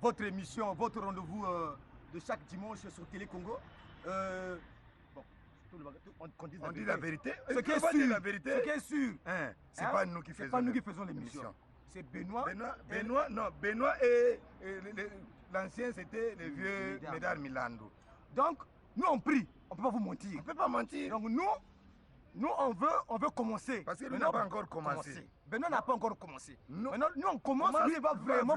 votre émission, votre rendez-vous de chaque dimanche sur Télé Congo. Bon, on dit la vérité. Ce qui est sûr, c'est pas nous qui faisons l'émission. C'est Benoît. Benoît et l'ancien, c'était le vieux Médard Milando. Donc, nous on prie, on ne peut pas vous mentir. On ne peut pas mentir. Donc nous on veut commencer. Parce que lui n'a pas encore commencé. Benoît n'a pas encore commencé. Maintenant, nous on commence, lui il va vraiment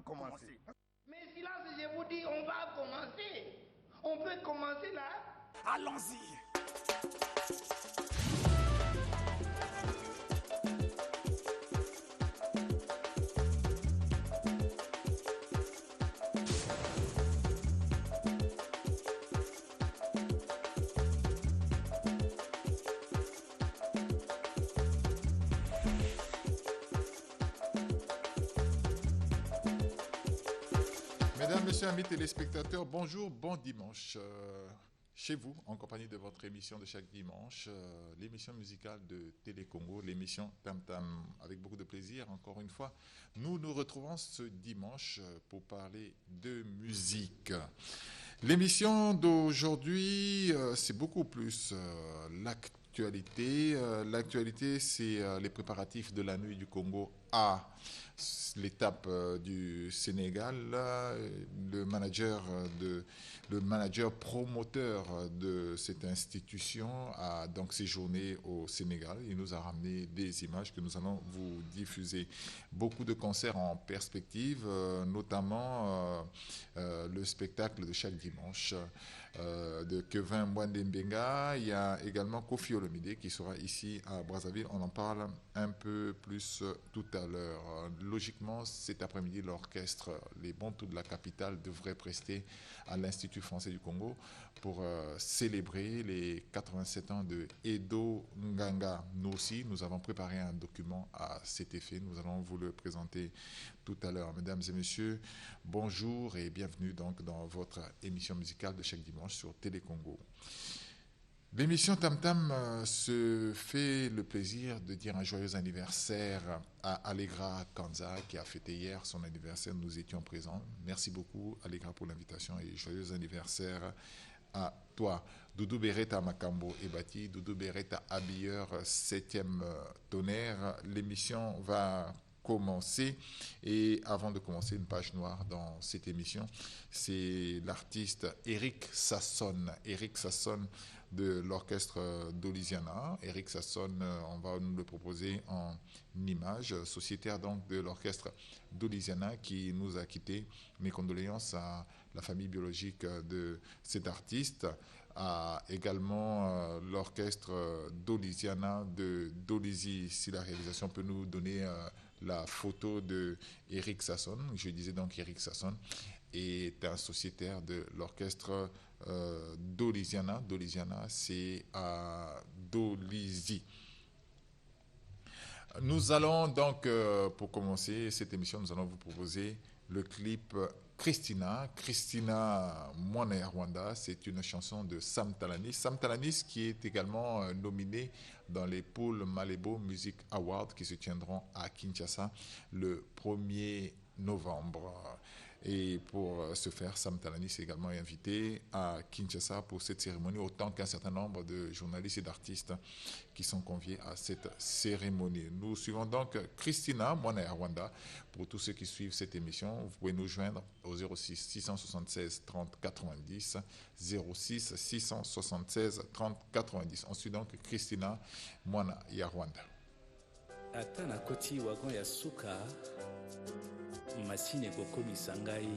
commencer. Mais silence, je vous dis, on va commencer. On peut commencer là. Allons-y. Mesdames, Messieurs, amis téléspectateurs, bonjour, bon dimanche. Chez vous, en compagnie de votre émission de chaque dimanche, l'émission musicale de Télé Congo, l'émission Tam Tam. Avec beaucoup de plaisir, encore une fois, nous nous retrouvons ce dimanche pour parler de musique. L'émission d'aujourd'hui, c'est beaucoup plus l'actualité. L'actualité, c'est les préparatifs de la nuit du Congo à l'étape du Sénégal. Le manager promoteur de cette institution a donc séjourné au Sénégal. Il nous a ramené des images que nous allons vous diffuser. Beaucoup de concerts en perspective, notamment le spectacle de chaque dimanche de Kevin Mwandembenga. Il y a également Kofi Olomide qui sera ici à Brazzaville. On en parle un peu plus tout à l'heure. Logiquement, cet après-midi, l'orchestre Les Bantous de la capitale devrait prester à l'Institut français du Congo pour célébrer les 87 ans de Edo Nganga. Nous aussi, nous avons préparé un document à cet effet. Nous allons vous le présenter tout à l'heure. Mesdames et messieurs, bonjour et bienvenue donc dans votre émission musicale de chaque dimanche sur Télé Congo. L'émission Tam Tam se fait le plaisir de dire un joyeux anniversaire à Allegra Kanza qui a fêté hier son anniversaire. Nous étions présents. Merci beaucoup Allegra pour l'invitation et joyeux anniversaire à toi. Doudou Beretta Makambo Ebati, Doudou Beretta habilleur 7e tonnerre. L'émission va commencer et avant de commencer, une page noire dans cette émission, c'est l'artiste Eric Sasson de l'orchestre d'Olisiana. Eric Sasson, on va nous le proposer en image, sociétaire donc de l'orchestre d'Olisiana qui nous a quittés. Mes condoléances à la famille biologique de cet artiste, à également l'orchestre d'Olisiana de Dolisie. Si la réalisation peut nous donner la photo de Eric Sasson. Je disais donc Eric Sasson est un sociétaire de l'orchestre d'Olisiana. D'Olisiana, c'est à Dolisie. Nous allons donc, pour commencer cette émission, nous allons vous proposer le clip Christina Mwana Rwanda. C'est une chanson de Sam Talanis. Sam Talanis qui est également nominé dans les Poules Malebo Music Awards qui se tiendront à Kinshasa le 1er novembre. Et pour ce faire, Sam Talanis est également invité à Kinshasa pour cette cérémonie, autant qu'un certain nombre de journalistes et d'artistes qui sont conviés à cette cérémonie. Nous suivons donc Christina Mwana Rwanda. Pour tous ceux qui suivent cette émission, vous pouvez nous joindre au 06 676 30 90, 06 676 30 90. On suit donc Christina Mwana Rwanda. Atana koti wagon ya suka masine kokomisa ngai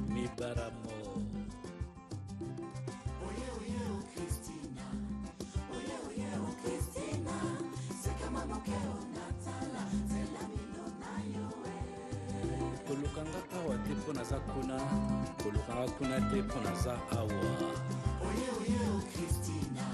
mibaramo kolukanga awa te mpo naza kuna kolukanga kuna te mpo naza awa Christina.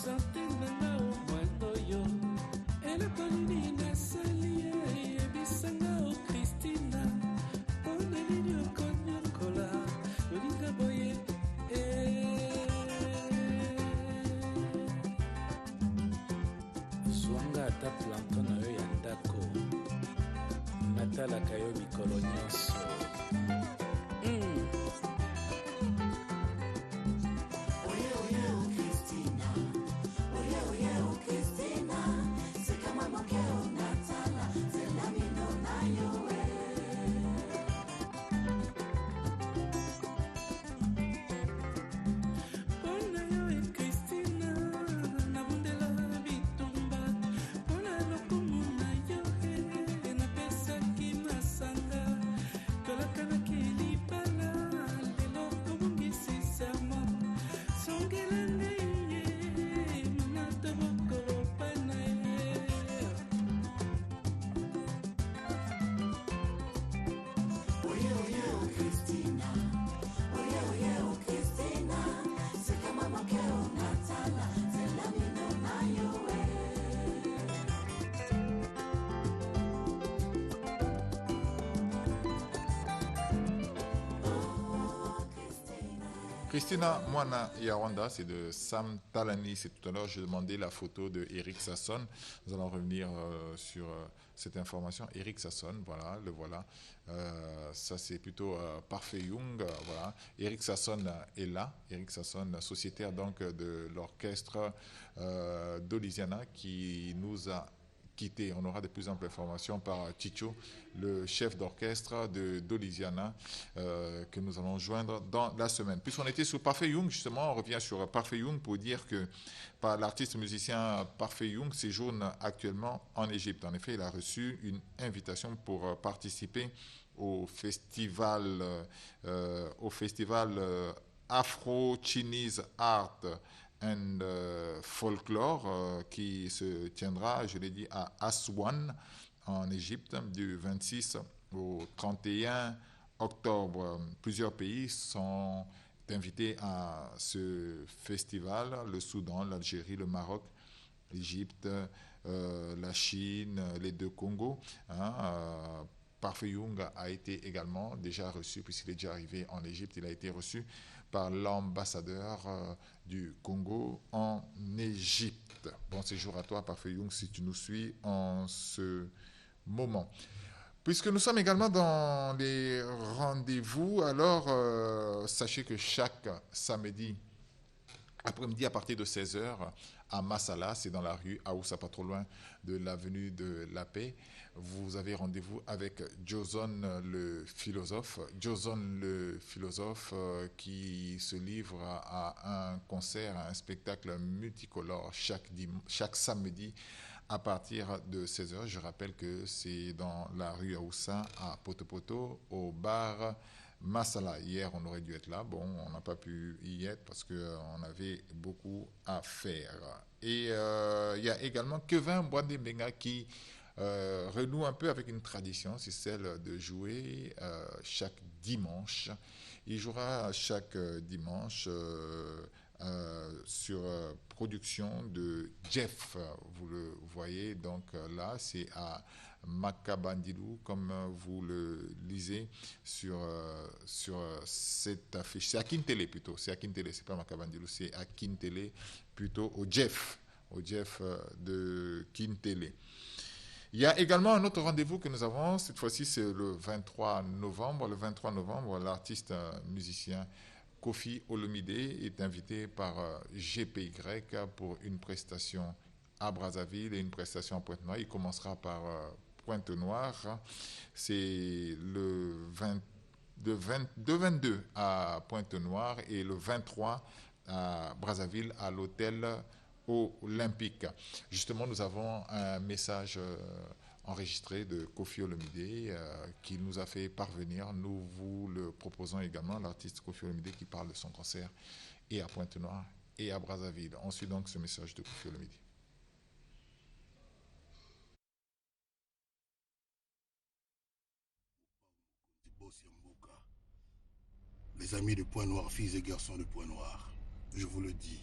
Sante nanga o mwendo yo. ata planton na yo ya ndako natalaka yo mikolo nyonso. Christina Moana Yarwanda, c'est de Sam Talani. C'est tout à l'heure, j'ai demandé la photo de Eric Sasson. Nous allons revenir sur cette information. Eric Sasson, voilà, le voilà. Ça, c'est plutôt Parfait Young. Voilà. Eric Sasson est là. Eric Sasson, sociétaire donc de l'orchestre d'Olisiana qui nous a quitté. On aura de plus amples informations par Chicho, le chef d'orchestre d'Olisiana, que nous allons joindre dans la semaine. Puisqu'on était sur Parfait Young, justement, on revient sur Parfait Young pour dire que l'artiste musicien Parfait Young séjourne actuellement en Égypte. En effet, il a reçu une invitation pour participer au festival Afro-Chinese Art and Folklore qui se tiendra, je l'ai dit, à Aswan en Égypte du 26 au 31 octobre. Plusieurs pays sont invités à ce festival: le Soudan, l'Algérie, le Maroc, l'Égypte, la Chine, les deux Congos. Parfait Young a été également déjà reçu, puisqu'il est déjà arrivé en Égypte, il a été reçu par l'ambassadeur du Congo en Égypte. Bon séjour à toi, Parfait Young, si tu nous suis en ce moment. Puisque nous sommes également dans les rendez-vous, alors sachez que chaque samedi après-midi à partir de 16h à Massala, c'est dans la rue Aoussa, pas trop loin de l'avenue de la Paix. Vous avez rendez-vous avec Joson le philosophe. Joson le philosophe qui se livre à un concert, à un spectacle multicolore chaque samedi à partir de 16h. Je rappelle que c'est dans la rue Aoussa à Poto au bar Massala. Hier, on aurait dû être là. Bon, on n'a pas pu y être parce qu'on avait beaucoup à faire. Et il y a également Kevin Bwandembenga qui renoue un peu avec une tradition, c'est celle de jouer chaque dimanche. Il jouera chaque dimanche sur production de Jeff. Vous le voyez, donc là, c'est à Makabandilou, comme vous le lisez sur cette affiche. C'est à Kintele plutôt, c'est à Kintele, c'est pas Makabandilou, c'est à Kintele plutôt, au Jeff de Kintele. Il y a également un autre rendez-vous que nous avons, cette fois-ci c'est le 23 novembre. Le 23 novembre, l'artiste musicien Kofi Olomide est invité par GPY pour une prestation à Brazzaville et une prestation à Pointe-Noire. Il commencera par Pointe-Noire. C'est le 22 à Pointe-Noire et le 23 à Brazzaville à l'hôtel Olympique. Justement, nous avons un message enregistré de Kofi Olomide qui nous a fait parvenir. Nous vous le proposons également, l'artiste Kofi Olomide qui parle de son concert et à Pointe-Noire et à Brazzaville. On suit donc ce message de Kofi Olomide. Les amis de Point-Noir, filles et garçons de Point-Noir, je vous le dis,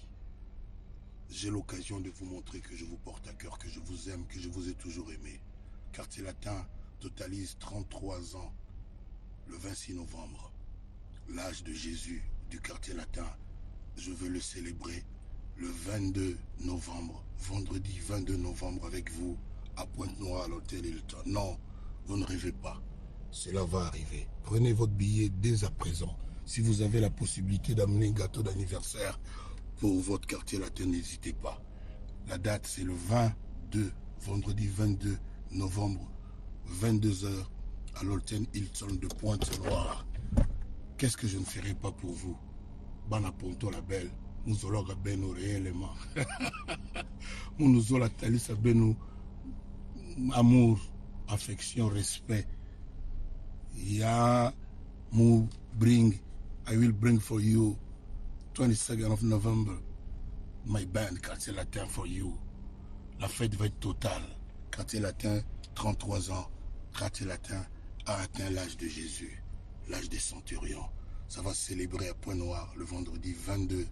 j'ai l'occasion de vous montrer que je vous porte à cœur, que je vous aime, que je vous ai toujours aimé. Quartier Latin totalise 33 ans le 26 novembre. L'âge de Jésus du Quartier Latin, je veux le célébrer le 22 novembre, vendredi 22 novembre avec vous à Pointe-Noire à l'hôtel Hilton. Non, vous ne rêvez pas. Cela va arriver. Prenez votre billet dès à présent. Si vous avez la possibilité d'amener un gâteau d'anniversaire pour votre Quartier Latin, n'hésitez pas. La date, c'est le 22, vendredi 22 novembre, 22h, à l'hôtel Hilton de Pointe-Noire. Qu'est-ce que je ne ferai pas pour vous? Bana Ponto la belle, nous allons nous réellement. Nous allons nous amour, affection, respect. Yeah, I will bring for you 22nd of November my band Quartier Latin for you. La fête va être totale. Quartier Latin, 33 ans. Quartier Latin a atteint l'âge de Jésus, l'âge des centurions. Ça va se célébrer à Pointe-Noire le vendredi 22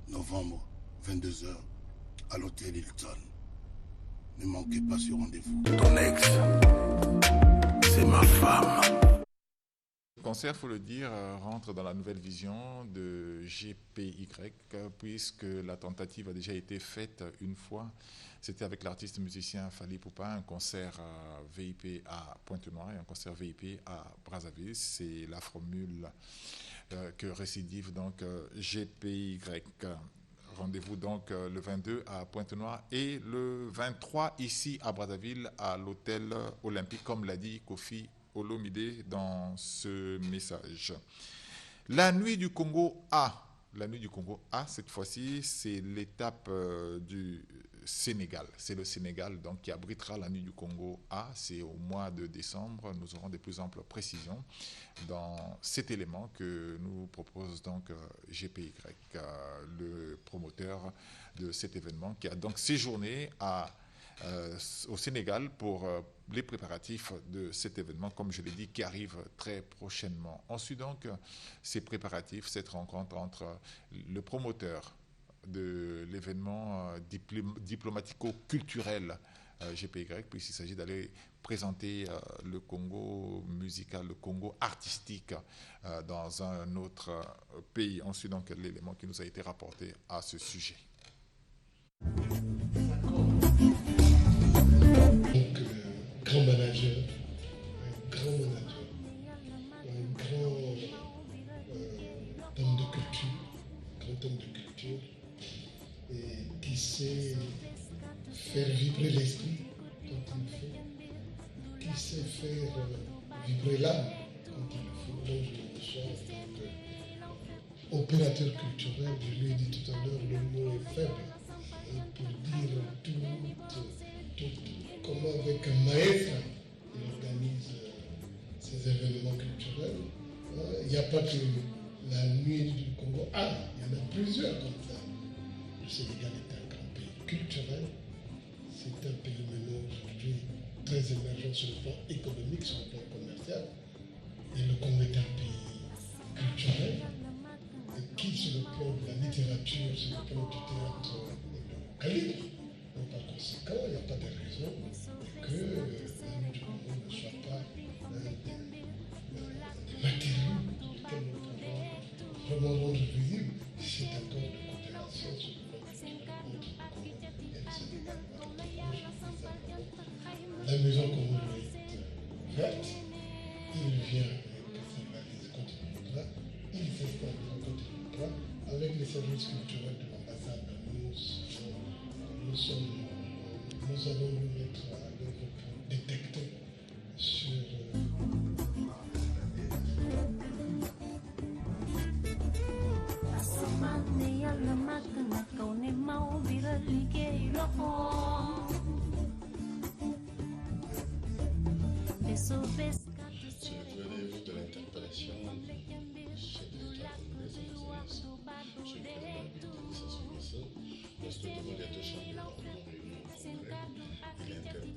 novembre, 22h, à l'hôtel Hilton. Ne manquez pas ce rendez-vous. Ton ex, c'est ma femme. Le concert, il faut le dire, rentre dans la nouvelle vision de GPY, puisque la tentative a déjà été faite une fois. C'était avec l'artiste musicien Fally Poupa, un concert VIP à Pointe-Noire et un concert VIP à Brazzaville. C'est la formule que récidive donc GPY. Rendez-vous donc le 22 à Pointe-Noire et le 23 ici à Brazzaville à l'hôtel Olympique, comme l'a dit Kofi Olomide dans ce message. La nuit du Congo A. La nuit du Congo A, cette fois-ci, c'est l'étape du Sénégal. C'est le Sénégal donc, qui abritera la nuit du Congo A. C'est au mois de décembre. Nous aurons de plus amples précisions dans cet élément que nous propose donc GPY, le promoteur de cet événement, qui a donc séjourné au Sénégal pour les préparatifs de cet événement, comme je l'ai dit, qui arrive très prochainement. Ensuite donc, ces préparatifs, cette rencontre entre le promoteur de l'événement diplomatico-culturel GPY, puisqu'il s'agit d'aller présenter le Congo musical, le Congo artistique dans un autre pays. Ensuite donc, l'élément qui nous a été rapporté à ce sujet. Grand manager, un grand homme de culture, et qui sait faire vibrer l'esprit quand il faut, qui sait faire vibrer l'âme quand il faut. Donc je me sens opérateur culturel, je lui ai dit tout à l'heure, le mot est faible pour dire tout comment avec un maître il organise ces événements culturels. Il n'y a pas que la nuit du Congo. Il y en a plusieurs comme ça. Le Sénégal est un grand pays culturel. C'est un pays maintenant aujourd'hui très émergent sur le plan économique, sur le plan commercial. Et le Congo est un pays culturel qui, sur le plan de la littérature, sur le plan du théâtre, est de calibre. Donc par conséquent, il n'y a pas de raison que la nuit du Congo ne soit pas des matériaux sur lesquels nous pouvons vraiment rendre visible cet accord de coopération sur le plan culturel entre le Congo et le Sénégal. La maison Congo est verte, il vient avec ses valises Continental, il s'installe dans Continental avec les services culturels de l'ambassade. Nous allons nous mettre à l'œuvre pour détecter sur Souvenez-vous de l'interpellation du chef de l'État congolais, sur le président Denis Sassou Nguesso, lorsque devant les deux chambres du Parlement réunies au Congrès, il a interpellé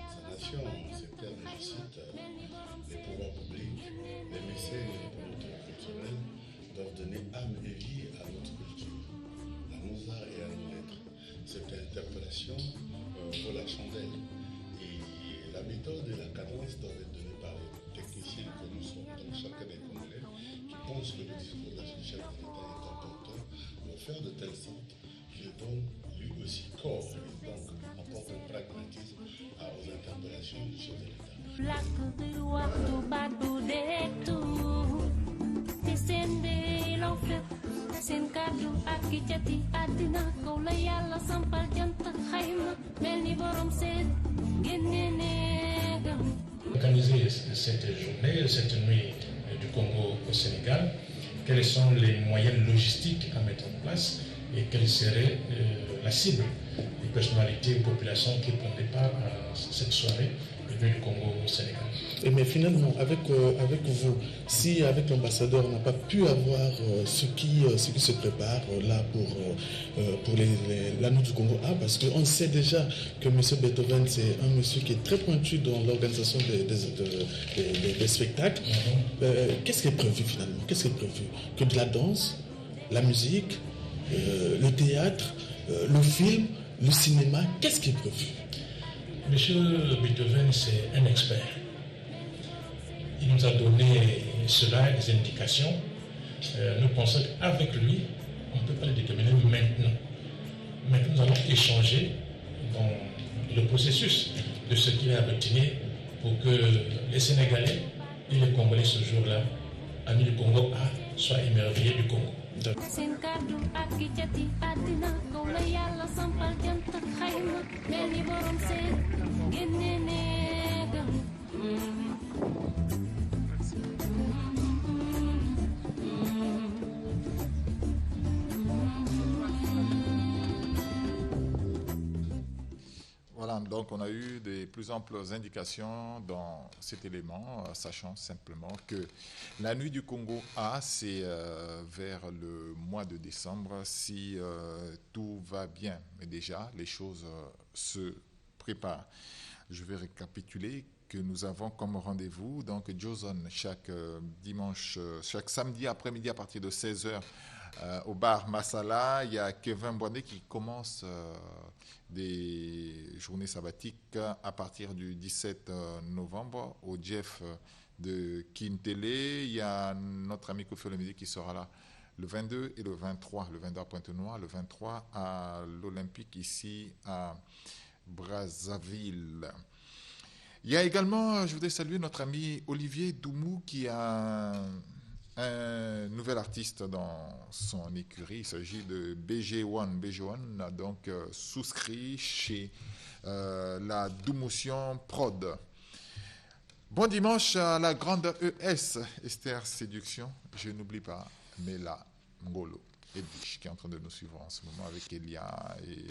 sa nation. C'était, je cite, les pouvoirs publics, les mécènes et les promoteurs culturels doivent donner âme et vie à notre culture. La nos arts et à nos lettres. Cette interpellation vaut la chandelle. Et la méthode et la cadence doivent être données par les techniciens que nous sommes, donc chacun des Congolais, qui pense que le discours de la chef de l'État est important, de faire de telle sorte qu'il donne lui aussi corps, et donc apporte un pragmatisme aux interpellations du chef de l'État. Organiser cette journée, cette nuit du Congo au Sénégal, quels sont les moyens logistiques à mettre en place et quelle serait la cible des personnalités ou populations qui prendraient part à cette soirée du Congo au Sénégal. Mais finalement, avec vous, si avec l'ambassadeur on n'a pas pu avoir ce qui se prépare là pour l'année du Congo A, parce qu'on sait déjà que M. Beethoven, c'est un monsieur qui est très pointu dans l'organisation des spectacles. Qu'est-ce qui est prévu finalement? Qu'est-ce qui est prévu? Que de la danse, la musique, le théâtre, le film, le cinéma, qu'est-ce qui est prévu? Monsieur Beethoven, c'est un expert. Il nous a donné cela, des indications. Nous pensons qu'avec lui, on ne peut pas le déterminer maintenant. Maintenant, nous allons échanger dans le processus de ce qu'il a retenu pour que les Sénégalais et les Congolais ce jour-là, amis du Congo A, soient émerveillés du Congo. Voilà, donc on a eu de plus amples indications dans cet élément, sachant simplement que la nuit du Congo A, c'est vers le mois de décembre, si tout va bien. Mais déjà, les choses se préparent. Je vais récapituler que nous avons comme rendez-vous, donc Jozone, chaque dimanche, chaque samedi après-midi à partir de 16h, au bar Masala. Il y a Kevin Boindé qui commence des journées sabbatiques à partir du 17 novembre au Jeff de Kintélé. Il y a notre ami Kofi Olomide qui sera là le 22 et le 23. Le 22 à Pointe-Noire, le 23 à l'Olympique ici à Brazzaville. Il y a également, je voudrais saluer notre ami Olivier Doumou qui a un nouvel artiste dans son écurie. Il s'agit de BG1. BG1 a donc souscrit chez la Doumotion Prod. Bon dimanche à la grande ES, Esther Séduction. Je n'oublie pas Mela Ngolo Edich qui est en train de nous suivre en ce moment avec Elia et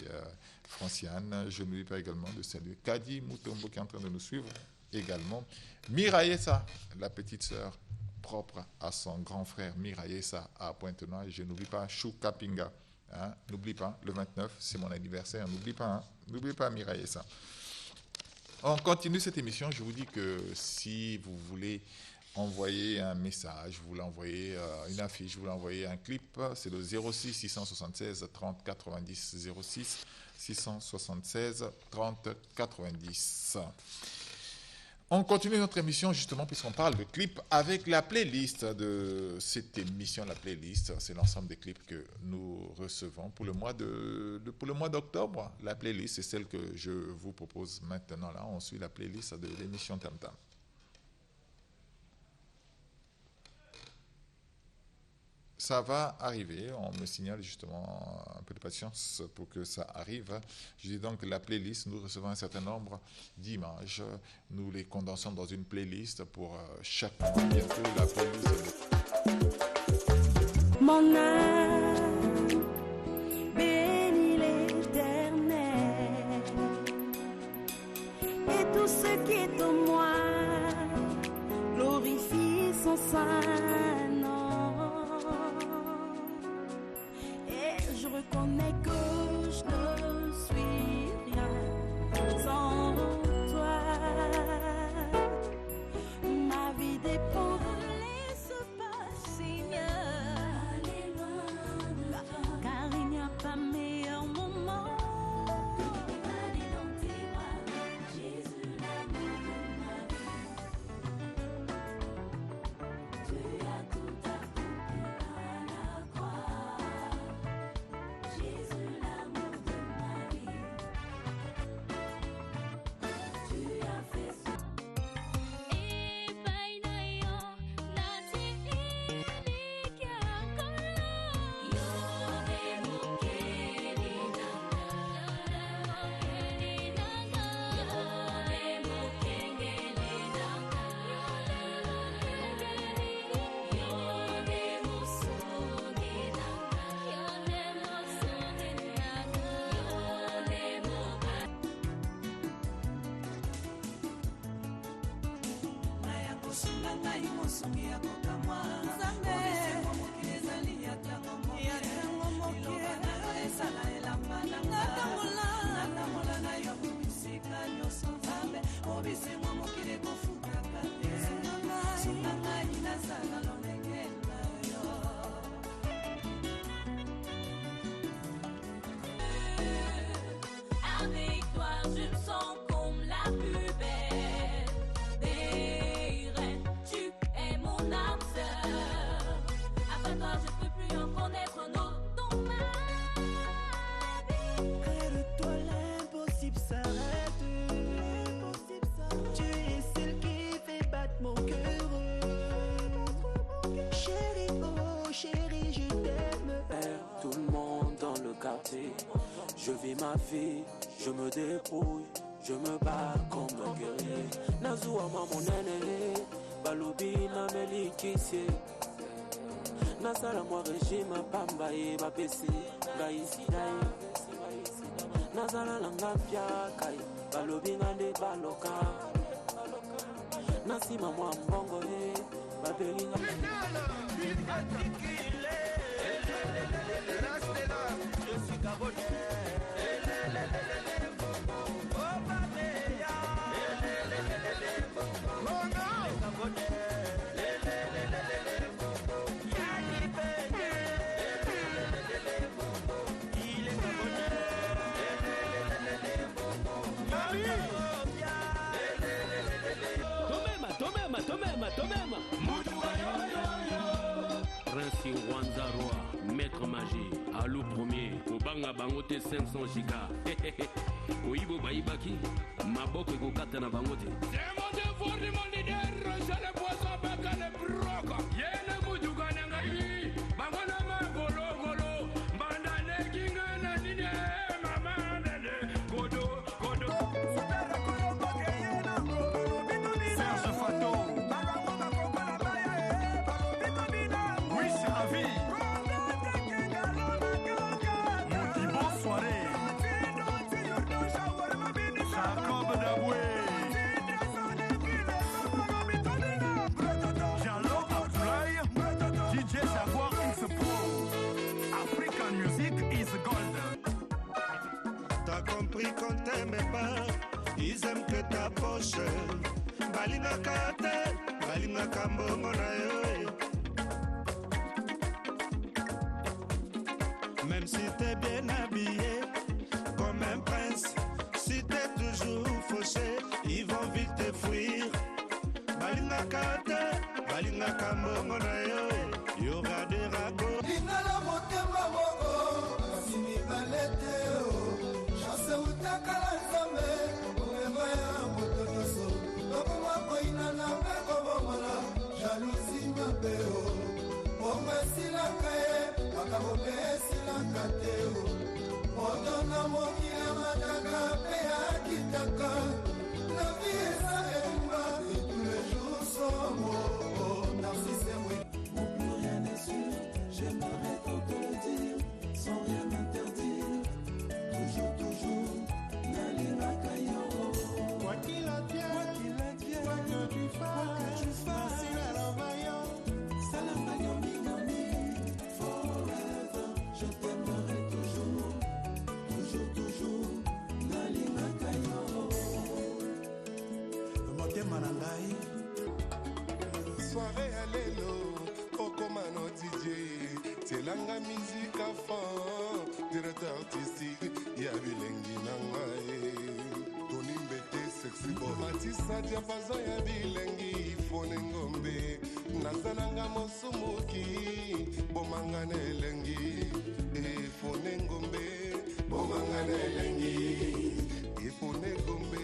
Franciane. Je n'oublie pas également de saluer Kadi Moutombo qui est en train de nous suivre également. Miraïessa, la petite sœur propre à son grand frère Miraïessa à Pointe-Noire. Et je n'oublie pas Chouka Pinga. Hein? N'oublie pas, le 29, c'est mon anniversaire. N'oublie pas, hein? N'oublie pas Miraïessa. On continue cette émission. Je vous dis que si vous voulez envoyer un message, vous voulez envoyer une affiche, vous voulez envoyer un clip, c'est le 06 676 30 90 06 676 30 90. On continue notre émission justement puisqu'on parle de clips avec la playlist de cette émission. La playlist, c'est l'ensemble des clips que nous recevons pour le mois d'octobre. La playlist, c'est celle que je vous propose maintenant. Là, on suit la playlist de l'émission Tam Tam. Ça va arriver, on me signale justement un peu de patience pour que ça arrive. Je dis donc la playlist, nous recevons un certain nombre d'images, nous les condensons dans une playlist pour chaque mois. Bientôt la playlist. Mon âme bénit l'Éternel et tout ce qui est en moi glorifie son saint nom. Je reconnais que je ne suis rien sans toi. Ma vie dépend de l'espace, Seigneur. Car il n'y a pas Avec toi, je me sens comme la plus belle des reines. Tu es mon âme sœur. Après toi, je peux plus en connaître un autre dans ma vie. Près de toi, l'impossible s'arrête. Tu es celle qui fait battre mon cœur. Chérie, oh chérie, je t'aime. Tout le monde dans le quartier. Je vis ma vie, je me débrouille, je me bats comme un guerrier. Nazua maman nenele, balobi na melikisi. Nasala moi régime pamba e bapesi, gaisi dai. Nazala langa pia kai, balobi ngande baloka. Nasima moi mbongo e, babeli nga. Je suis gabonais. Tomema Prince Wanzarwa, Maître Magie, Alou Premier, Obanga Bangote 500 giga. Oibo Baibaki, Maboko Gokata na Bangote. C'est mon devoir de mon leader, je le poisson baka le broca. Yene Mujuga Nangayi, Bangona Magolo Golo, Bandane Kinga Nanine, Mama Nene, Godo, Godo. Serge Fato. Qu'on t'aime pas, ils aiment que ta poche. Balinga kate, balinga kambongo na yo. Même si t'es bien habillé comme un prince, si t'es toujours fauché, ils vont vite te fuir. Balinga kate, balinga kambongo na yo. Y aura des ragots. Inala motema moko, simi balete o. Utakala nzambe, umema ya motonoso. Lokuma koina na meko bomola, jalousie mabeo. Omwe silaka e, wakabobe silaka teo. Modona mokila mataka pe akitaka. La vie est ça et tous les jours sont beaux. Narcisse oui. Mon plus rien n'est sûr, j'aimerais trop te le dire, sans rien m'interdire. Toujours. Quoi qu'il advienne, quoi que tu fasses, c'est la vaillante, minami, forever, je t'aimerai toujours, Nalina Kayo. Motema Nangai. Soirée à l'élo, Kokomano DJ, Telanga musique à fond, directeur artistique, Yabilengi Nangai. Tony Mbete sexy boy, Matissa Diapazo Yabilengi, Fone Ngombe, Nazananga Mosumuki, Bomangane Lengi, Fone Ngombe, Bomangane Lengi, Fone Ngombe.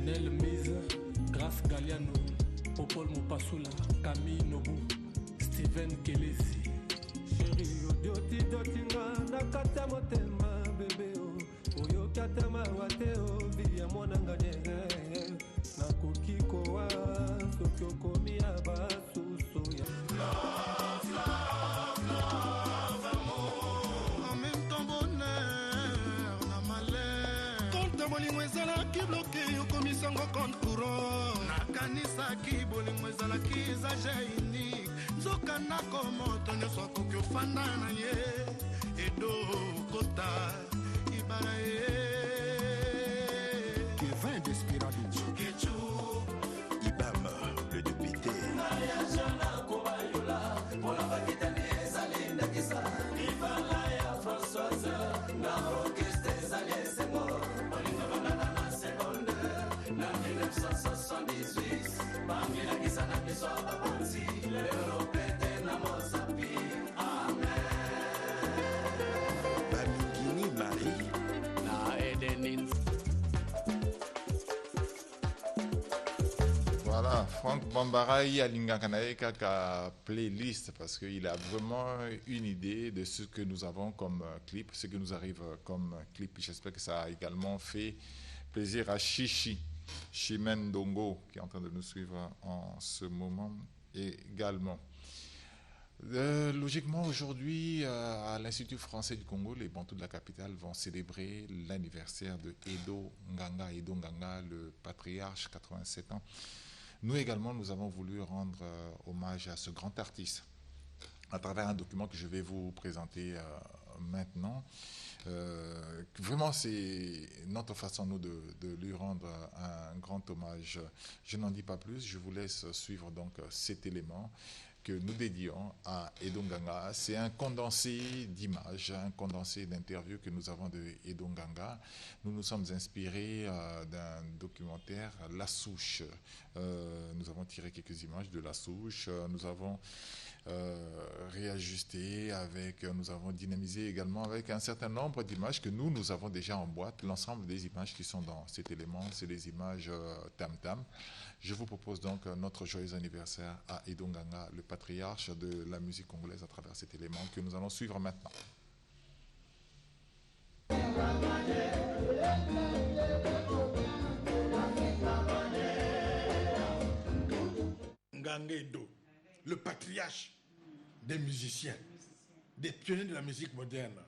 Nel Mise, Grace Galiano, Popol Mopasula, Camille Nobu, Steven Kelesi. Chéri, odioti dotinga, nakata motema, bébé o. Oyo katama wate o, via mwananga nye. Nakoki koa, sokyo komi abasu soya. Love, love, love, amour. En même temps bonheur, na malheur. Compte bolingo ezalaki bloqué, okomisango compte courant. Nakanisaki bolingo ezalaki usage unique. Nzoka nakomoto nyonso akoki ofanda na ye. Edo kota ibala ye. Kevin Desperado. Ibam, le député. Bamingini Marie. Na Edenin. Voilà, Franck Bambara y a l'ingakanae kaka playlist parce qu'il a vraiment une idée de ce que nous avons comme clip, ce que nous arrive comme clip. J'espère que ça a également fait plaisir à Chichi, Chimène Dongo, qui est en train de nous suivre en ce moment également. Logiquement, aujourd'hui, à l'Institut français du Congo, les Bantous de la capitale vont célébrer l'anniversaire de Edo Nganga, le patriarche, 87 ans. Nous également, nous avons voulu rendre hommage à ce grand artiste à travers un document que je vais vous présenter maintenant. Vraiment, c'est notre façon, nous, de lui rendre un grand hommage. Je n'en dis pas plus, je vous laisse suivre donc cet élément que nous dédions à Edo Nganga. C'est un condensé d'images, un condensé d'interviews que nous avons de Edo Nganga. Nous nous sommes inspirés d'un documentaire, La Souche. Nous avons tiré quelques images de La Souche. Nous avons réajusté nous avons dynamisé également avec un certain nombre d'images que nous avons déjà en boîte. L'ensemble des images qui sont dans cet élément, c'est les images tam-tam. Je vous propose donc notre joyeux anniversaire à Edo Nganga, le patriarche de la musique congolaise, à travers cet élément que nous allons suivre maintenant. Nganga Edo, le patriarche des musiciens, des pionniers de la musique moderne.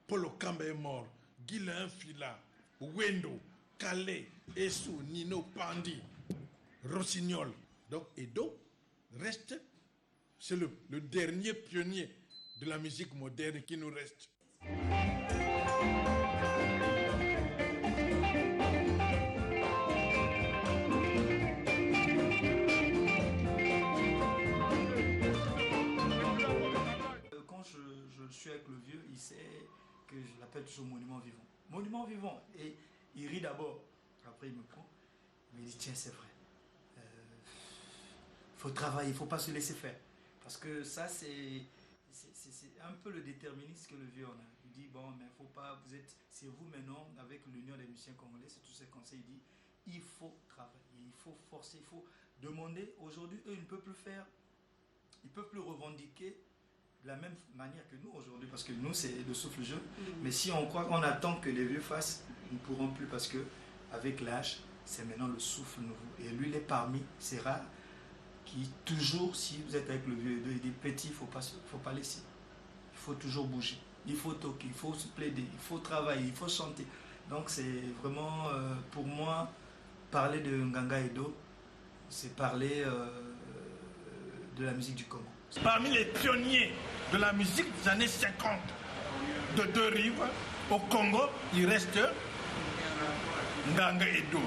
Paul Okamba est mort, Guilain Fila, Wendo, Calais, Essou, Nino Pandi, Rossignol. Donc Edo reste, c'est le dernier pionnier de la musique moderne qui nous reste. Quand je suis avec le vieux, il sait que je l'appelle toujours monument vivant. Monument vivant. Et il rit d'abord. Après il me prend. Mais il dit tiens c'est vrai. Faut travailler, il ne faut pas se laisser faire. Parce que ça, c'est un peu le déterminisme que le vieux en a. Il dit, bon, mais il ne faut pas, c'est vous maintenant, avec l'Union des musiciens congolais, c'est tous ces conseils, il dit, il faut travailler, il faut forcer, il faut demander. Aujourd'hui, eux, ils ne peuvent plus faire, ils ne peuvent plus revendiquer de la même manière que nous aujourd'hui, parce que nous, c'est le souffle jeune. Mais si on croit qu'on attend que les vieux fassent, nous ne pourrons plus, parce que avec l'âge, c'est maintenant le souffle nouveau. Et lui, il est parmi, c'est rare, qui toujours, si vous êtes avec le vieux, il dit petit, il ne faut pas laisser. Il faut toujours bouger. Il faut toquer, il faut se plaider, il faut travailler, il faut chanter. Donc c'est vraiment, pour moi, parler de Nganga Edo, c'est parler de la musique du Congo. Parmi les pionniers de la musique des années 50 de Deux Rives, au Congo, il reste Nganga Edo.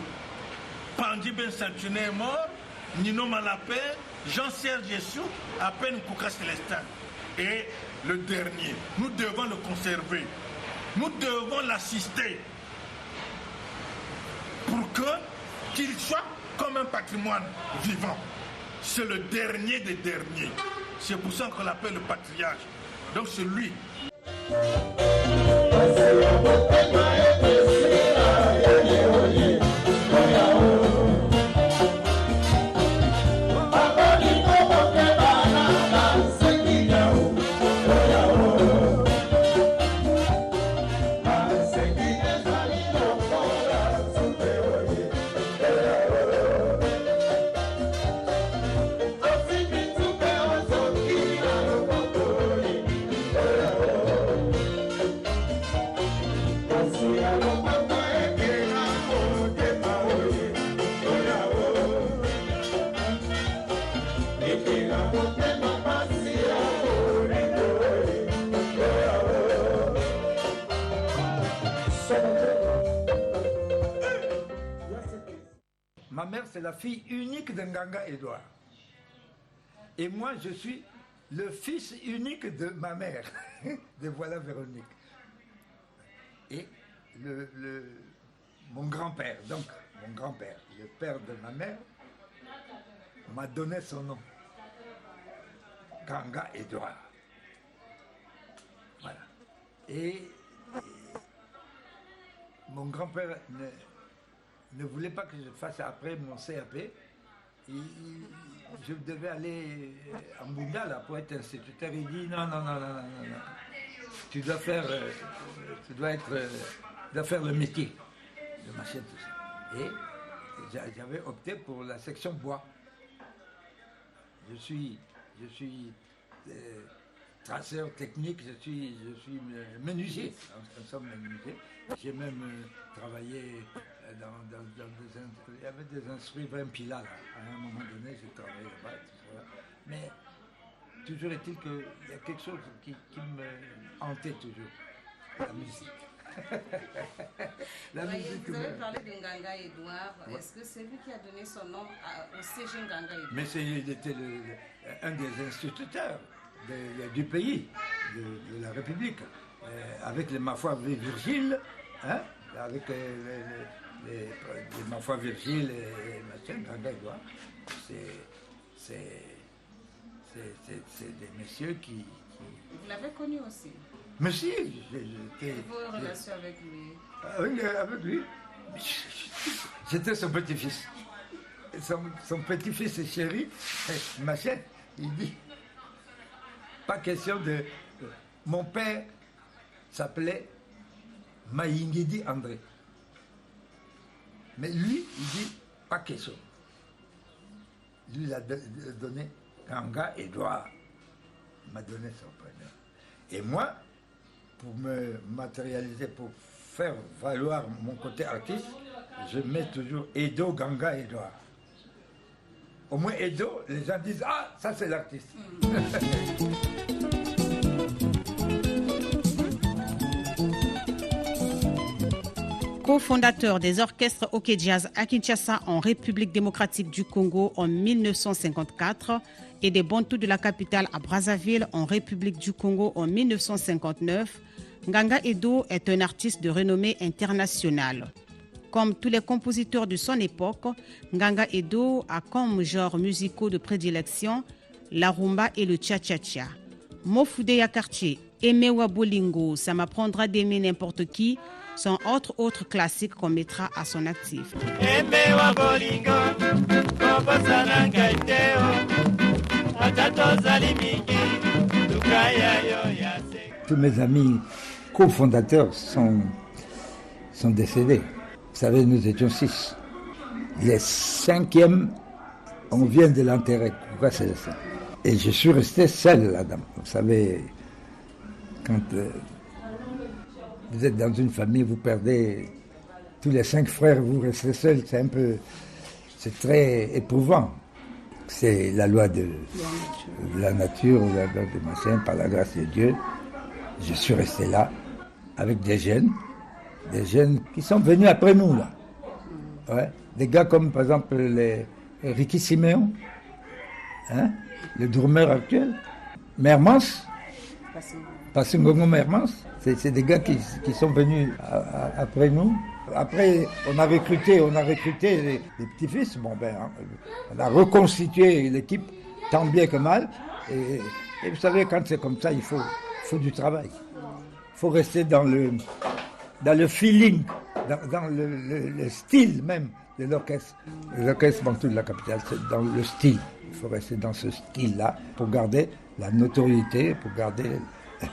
Pandi Ben Saturne est mort, Nino Malapé, Jean-Serge Jessou, à peine Kouka Célestin. Et le dernier, nous devons le conserver. Nous devons l'assister pour qu'il soit comme un patrimoine vivant. C'est le dernier des derniers. C'est pour ça qu'on l'appelle le patriarche. Donc c'est lui. Thank you. Ma mère, c'est la fille unique de Nganga Edouard. Et moi, je suis le fils unique de ma mère, de Voilà Véronique. Et mon grand-père, donc mon grand-père, le père de ma mère, m'a donné son nom. Nganga Edouard. Voilà. Et mon grand-père ne voulait pas que je fasse après mon CAP. Je devais aller en Bunda là, pour être instituteur. Il dit non. Tu dois faire le métier de machin, tout ça. Et j'avais opté pour la section bois. Je suis traceur technique, je suis menuisier. En somme, menuisier. J'ai même travaillé il y avait des instruments Pila là. À un moment donné, j'ai travaillé là-bas, tout ça. Mais toujours est-il qu'il y a quelque chose qui me hantait toujours, la musique. La musique. Vous avez parlé de Nganga Edouard. Ouais. Est-ce que c'est lui qui a donné son nom au CG Nganga Edouard? Mais il était un des instituteurs du pays, de la République, avec ma foi Virgile, hein, avec les ma foi Virgile et machin, Nganga Edouard. C'est des messieurs qui... Vous l'avez connu aussi? Mais si, j'étais... Vos relations avec lui? Oui, avec lui. J'étais son petit-fils. Son petit-fils est chéri, machin, il dit... Pas question de... Mon père s'appelait Maïngidi André. Mais lui, il dit, pas question. Lui, il a donné Nganga Edouard. Il m'a donné son prénom. Et moi, pour me matérialiser, pour faire valoir mon côté artiste, je mets toujours Edo Nganga Edouard. Au moins Edo, les gens disent, ah, ça c'est l'artiste. Co-fondateur des orchestres Hockey Jazz à Kinshasa en République démocratique du Congo en 1954 et des Bantous de la capitale à Brazzaville en République du Congo en 1959, Nganga Edo est un artiste de renommée internationale. Comme tous les compositeurs de son époque, Nganga Edo a comme genres musicaux de prédilection la rumba et le cha-cha-cha. Mofude Yakartier, Emewa Bolingo, Ça m'apprendra d'aimer n'importe qui sont autres classiques qu'on mettra à son actif. Tous mes amis cofondateurs sont décédés. Vous savez, nous étions 6. Les 5e, on vient de l'enterrer. Pourquoi c'est ça? Et je suis resté seul là-dedans. Vous savez, quand vous êtes dans une famille, vous perdez tous les 5 frères, vous restez seul, c'est très éprouvant. C'est la loi de la nature, la loi de machin, par la grâce de Dieu. Je suis resté là, avec des jeunes qui sont venus après nous, là. Ouais. Des gars comme, par exemple, Ricky Siméon, hein, le drummer actuel, Mermans, Passingongo Mermans. C'est des gars qui sont venus après nous. Après, on a recruté les petits-fils. Bon, on a reconstitué l'équipe tant bien que mal. Et vous savez, quand c'est comme ça, il faut du travail. Il faut rester dans le feeling, dans le style même de l'orchestre. L'orchestre Bantou de la capitale, c'est dans le style. Il faut rester dans ce style-là pour garder la notoriété, pour garder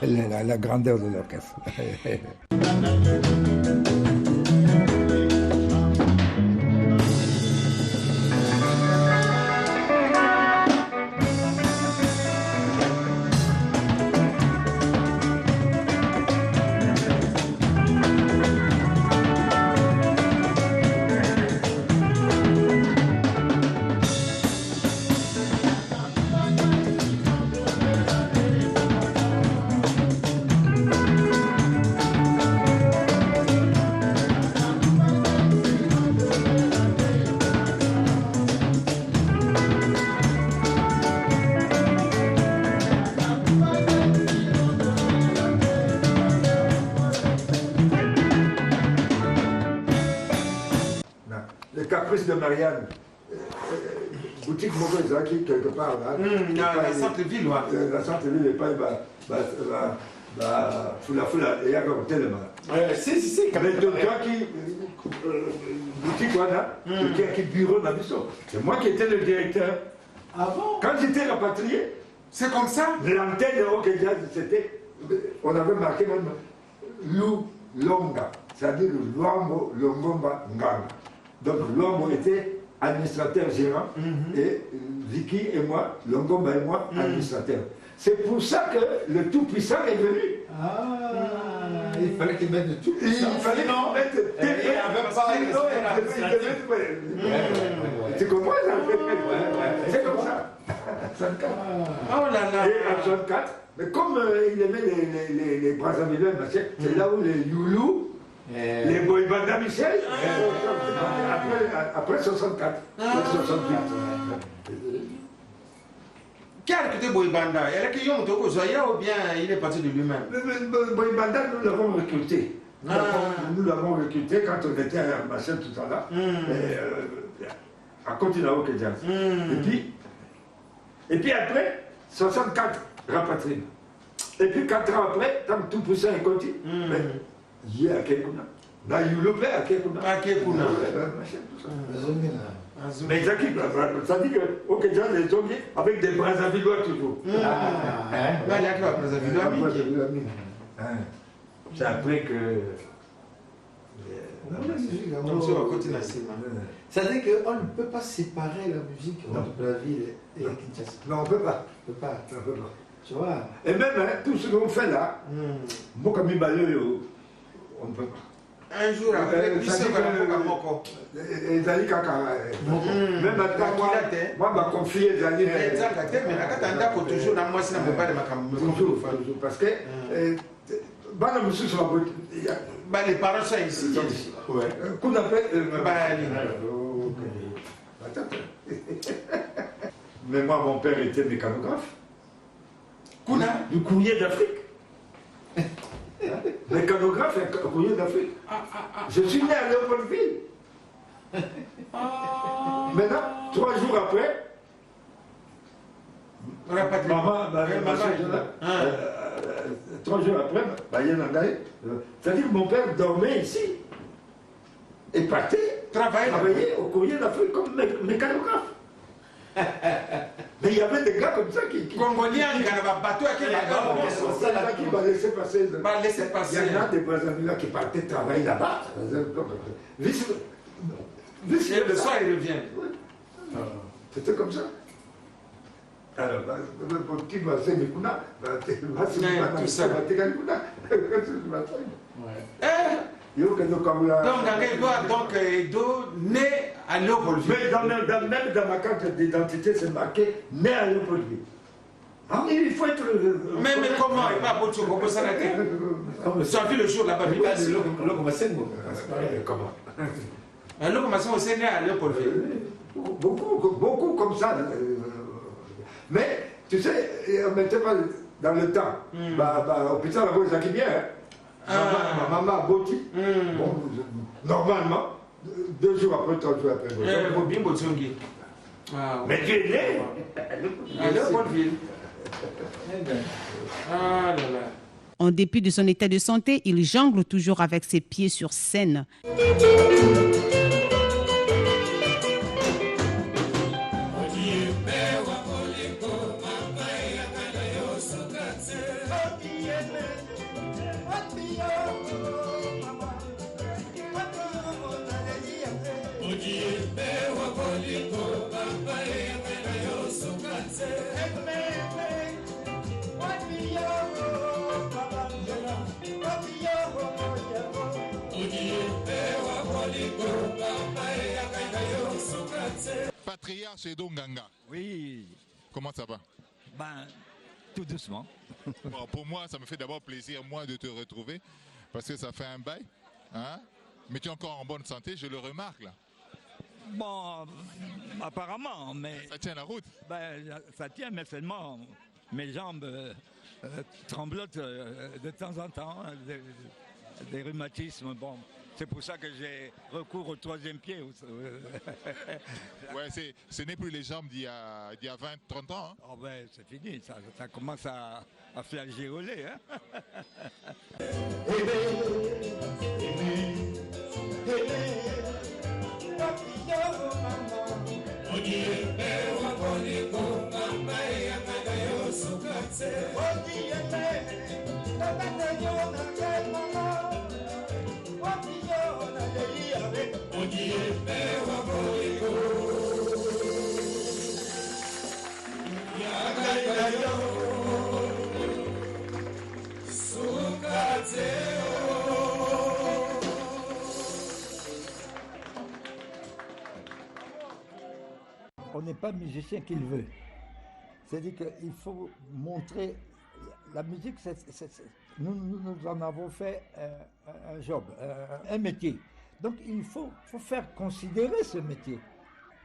la grandeur de l'orchestre. caprice de Marianne. Boutique mauvaise qui quelque part là. La centre-ville, la centre-ville n'est pas il y a comme tel si mais de toi qui boutique voilà qui bureau dans Bissau. C'est moi qui étais le directeur. Ah bon? Quand j'étais rapatrié, c'est comme ça. L'antenne de Rock Jazz, c'était, on avait marqué même Lou Longa, c'est-à-dire Luambo Longomba Nganga. Donc Luambo était administrateur gérant et Vicky et moi, Longomba et moi, administrateur. C'est pour ça que le Tout-Puissant est venu. Ah, il fallait qu'il mette le Tout-Puissant. Il fallait qu'il mette tu comprends ça? C'est comme ça. 64. Oh là là. Et en 64, mais comme il aimait les Brazzavillois, c'est là où les Youlou, les Boybanda Michel, après 64, 68. Qui a recruté Boybanda? Elle est qui ont Zoya ou bien il est parti de lui-même? Boybanda, nous l'avons recruté. Nous l'avons recruté quand on était à Machin tout à l'heure, à Continao Jazz. Et puis après, 64 rapatriés. Et puis 4 ans après, tant que tout poussé est continu, il y a Kekuna. Là, il y a Kekuna. Mais ça dit que au Kenya, les zombies avec des Brazzavillois toujours. Il y a que Brazzavillois. C'est après que. C'est-à-dire qu'on ne peut pas séparer la musique entre la ville et Kinshasa. Non, on ne peut pas. On ne peut pas. Tu vois. Et même tout ce qu'on fait là, moi comme Baleux, on ne peut pas. Un jour après, même moi, ma confiée Zali. Parce que les parents sont ici. Qu'on appelle. Mais moi, mon père était mécanographe. Du Courrier d'Afrique. Mécanographe et Courrier d'Afrique. Je suis né à Léopoldville. Maintenant, 3 jours après, maman, 3 jours après, c'est-à-dire que mon père dormait ici et partait travailler au Courrier d'Afrique comme mécanographe. Mais il y avait des gars comme ça qui... Congolais, il y a un bateau qui va laisser passer. Il y en a des Brazzavillois qui partaient travailler là-bas. Et le soir, ils reviennent. C'était comme ça. Alors, qui va se Mikuna, tout ça. Donc, Edo né à Léopoldville. Mais même dans ma carte d'identité, c'est marqué né à Léopoldville. Ah, il faut être. Mais comment? Il va pas comment ça la tête? Tu as vu le jour là-bas? Comment? Un locomotion aussi né à Léopoldville. Beaucoup comme ça. Mais, tu sais, on n'était pas dans le temps. Au putain, la voix qui vient. Maman Boti, normalement, 2 jours après, 3 jours après. Mais tu es né à Léopoldville. En dépit de son état de santé, il jongle toujours avec ses pieds sur scène. Patriarche Edo Nganga. Oui. Comment ça va? Ben, tout doucement. Bon, pour moi, ça me fait d'abord plaisir, moi, de te retrouver, parce que ça fait un bail. Hein? Mais tu es encore en bonne santé, je le remarque là. Bon, apparemment, mais... Ça tient la route? Ben, ça tient, mais seulement mes jambes tremblotent de temps en temps, des rhumatismes, bon, C'est pour ça que j'ai recours au troisième pied. Ouais, ce n'est plus les jambes d'il y a 20-30 ans. Hein. Oh ben, c'est fini, ça commence à faire géoler. Hein. On n'est pas musicien qu'il veut. C'est-à-dire qu'il faut montrer la musique. Nous en avons fait un job, un métier. Donc il faut faire considérer ce métier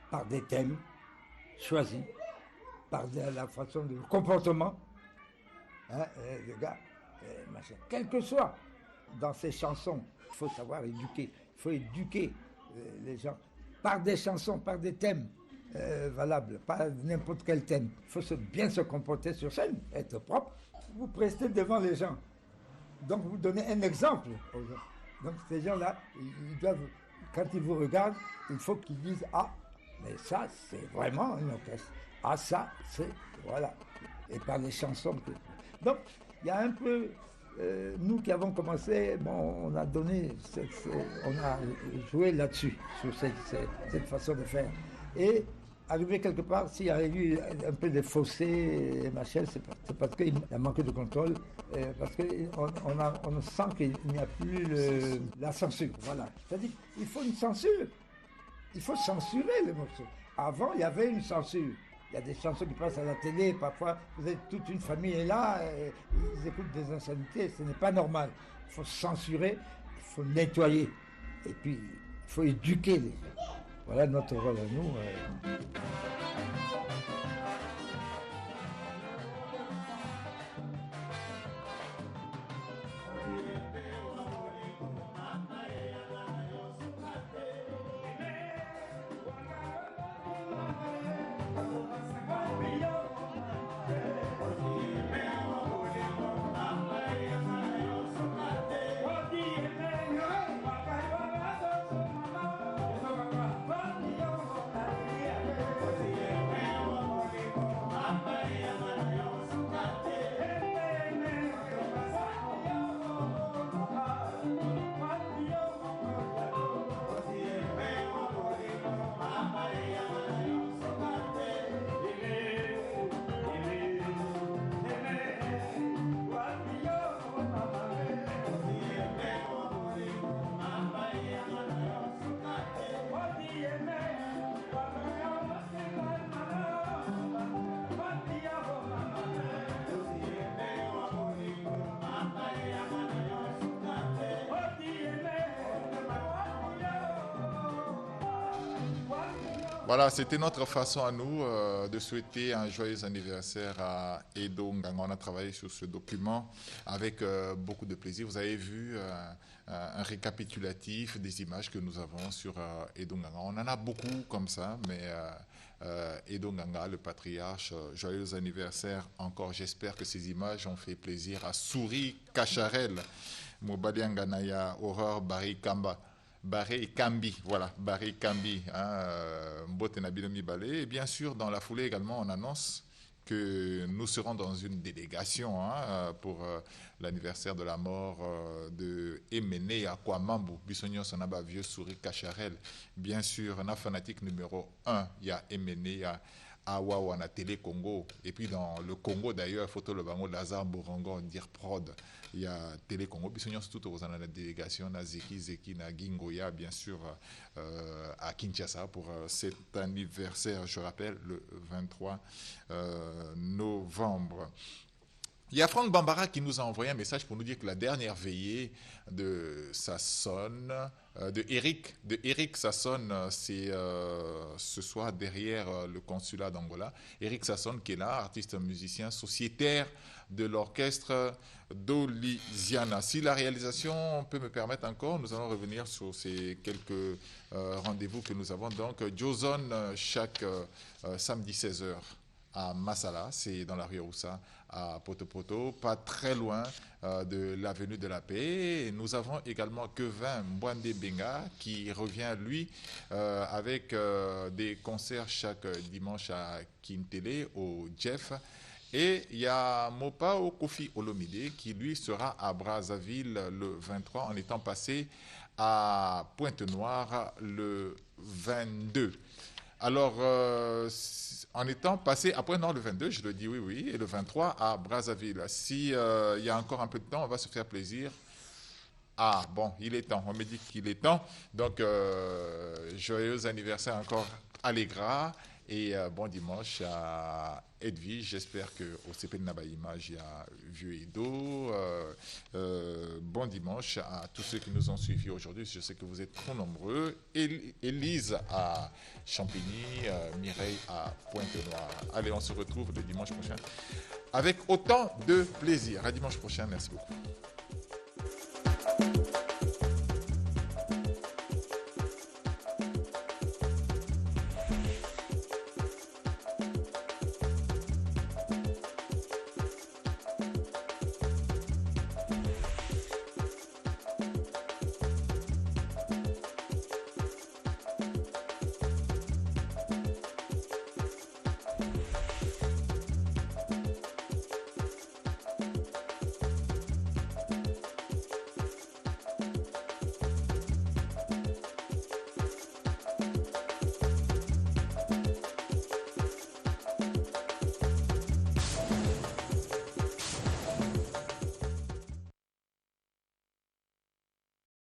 par des thèmes choisis, par la façon de comportement, hein, le gars, machin. Quel que soit dans ces chansons, il faut savoir éduquer. Il faut éduquer les gens par des chansons, par des thèmes. Valable, pas n'importe quel thème. Il faut bien se comporter sur scène, être propre. Vous prestez devant les gens. Donc vous donnez un exemple aux gens. Donc ces gens-là, ils doivent, quand ils vous regardent, il faut qu'ils disent « Ah, mais ça, c'est vraiment un orchestre. Ah, ça, c'est... Voilà. » Et par les chansons. Donc, il y a un peu... nous qui avons commencé, bon, on a joué là-dessus, sur cette façon de faire. Et arrivé quelque part, s'il y a eu un peu de fossé et machin, c'est parce qu'il a manqué de contrôle, parce qu'on sent qu'il n'y a plus la censure. Voilà. C'est-à-dire qu'il faut une censure. Il faut censurer les morceaux. Avant, il y avait une censure. Il y a des chansons qui passent à la télé, parfois, vous êtes toute une famille est là, ils écoutent des insanités, ce n'est pas normal. Il faut censurer, il faut nettoyer. Et puis, il faut éduquer les gens. Voilà notre rôle à nous. Voilà, c'était notre façon à nous de souhaiter un joyeux anniversaire à Edo Nganga. On a travaillé sur ce document avec beaucoup de plaisir. Vous avez vu un récapitulatif des images que nous avons sur Edo Nganga. On en a beaucoup comme ça, mais Edo Nganga, le patriarche, joyeux anniversaire encore. J'espère que ces images ont fait plaisir à Souris Cacharel, Mobali Anganaya, Horreur Barry Kamba. Barré Kambi, voilà, Barré Kambi, Mbote Nabilomi Balé. Et bien sûr, dans la foulée également, on annonce que nous serons dans une délégation pour l'anniversaire de la mort de Emene Akwamambu, Bissonio Sonaba, Vieux Souris Cacharel. Bien sûr, on a fanatique numéro 1, il y a Emene, il y a Awawana Télé Congo. Et puis dans le Congo d'ailleurs, photo le bango Lazare Borongo, dire prod. Il y a Télé Congo, puis nous tout aux la délégation, na Zeki, na Gingoya, bien sûr, à Kinshasa pour cet anniversaire, je rappelle, le 23 novembre. Il y a Franck Bambara qui nous a envoyé un message pour nous dire que la dernière veillée de Sassone, de Eric Sassone, c'est ce soir derrière le consulat d'Angola. Eric Sassone qui est là, artiste musicien, sociétaire de l'orchestre d'Olisiana. Si la réalisation peut me permettre encore, nous allons revenir sur ces quelques rendez-vous que nous avons. Donc, Jozone chaque samedi 16h. À Massala, c'est dans la rue Oussa, à Poto, pas très loin de l'avenue de la Paix. Et nous avons également Kevin Mwande Benga qui revient, lui, avec des concerts chaque dimanche à Kintele, au Jeff. Et il y a Mopao Kofi Olomide qui, lui, sera à Brazzaville le 23, en étant passé à Pointe-Noire le 22. Alors, en étant passé après le 22, je le dis oui, et le 23 à Brazzaville. Si il y a encore un peu de temps, on va se faire plaisir. Ah bon, il est temps, on me dit qu'il est temps. Donc, joyeux anniversaire encore Allegra et bon dimanche à Edwige. J'espère qu'au CP de Nabaïmage, il y a Vieux Edo. Bon dimanche à tous ceux qui nous ont suivis aujourd'hui. Je sais que vous êtes trop nombreux. Élise à Champigny, Mireille à Pointe-Noire. Allez, on se retrouve le dimanche prochain avec autant de plaisir. À dimanche prochain. Merci beaucoup.